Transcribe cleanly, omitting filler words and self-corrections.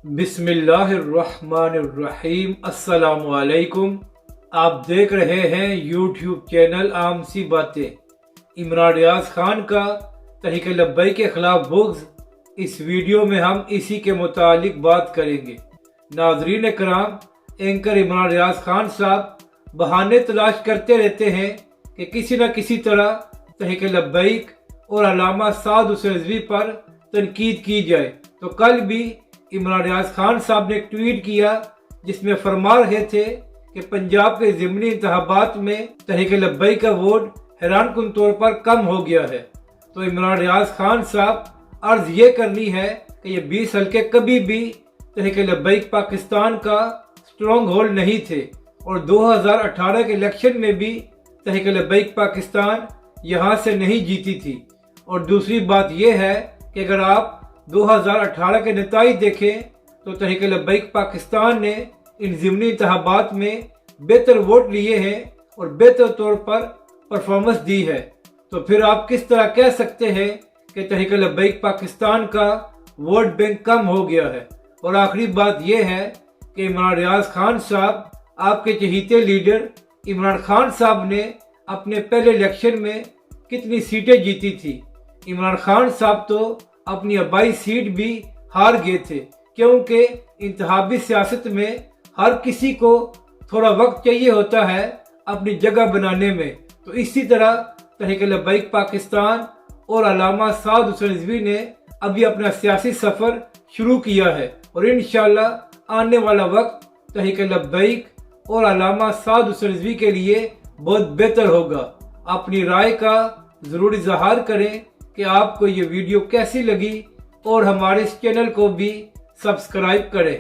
بسم اللہ الرحمن الرحیم۔ السلام علیکم۔ آپ دیکھ رہے ہیں یوٹیوب چینل عام سی باتیں۔ عمران ریاض خان کا تحریک لبیک کے خلاف بغض، اس ویڈیو میں ہم اسی کے متعلق بات کریں گے۔ ناظرین کرام، اینکر عمران ریاض خان صاحب بہانے تلاش کرتے رہتے ہیں کہ کسی نہ کسی طرح تحریک لبیک اور علامہ سعد حسین رضوی پر تنقید کی جائے۔ تو کل بھی عمران ریاض خان صاحب نے ایک ٹویٹ کیا جس میں فرما رہے تھے کہ پنجاب کے ضمنی انتخابات میں تحریک لبیک کا ووٹ حیران کن طور پر کم ہو گیا ہے۔ تو عمران ریاض خان صاحب عرض یہ کرنی ہے کہ یہ 20 حلقے کبھی بھی تحریک لبیک پاکستان کا سٹرونگ ہولڈ نہیں تھے، اور 2018 کے الیکشن میں بھی تحریک لبیک پاکستان یہاں سے نہیں جیتی تھی۔ اور دوسری بات یہ ہے کہ اگر آپ 2018 کے نتائج دیکھیں تو تحریک لبیک پاکستان نے ان ضمنی انتخابات میں بہتر ووٹ لیے ہیں اور بہتر طور پر پرفارمنس دی ہے۔ تو پھر آپ کس طرح کہہ سکتے ہیں کہ تحریک لبیک پاکستان کا ووٹ بینک کم ہو گیا ہے؟ اور آخری بات یہ ہے کہ عمران ریاض خان صاحب، آپ کے چہیتے لیڈر عمران خان صاحب نے اپنے پہلے الیکشن میں کتنی سیٹیں جیتی تھی؟ عمران خان صاحب تو اپنی آبائی سیٹ بھی ہار گئے تھے، کیونکہ انتخابی سیاست میں ہر کسی کو تھوڑا وقت چاہیے ہوتا ہے اپنی جگہ بنانے میں۔ تو اسی طرح تحریک لبیک پاکستان اور علامہ سعد حسین رضوی نے ابھی اپنا سیاسی سفر شروع کیا ہے، اور انشاءاللہ آنے والا وقت تحریک لبیک اور علامہ سعد حسین رضوی کے لیے بہت بہتر ہوگا۔ اپنی رائے کا ضرور اظہار کریں کہ آپ کو یہ ویڈیو کیسی لگی، اور ہمارے اس چینل کو بھی سبسکرائب کریں۔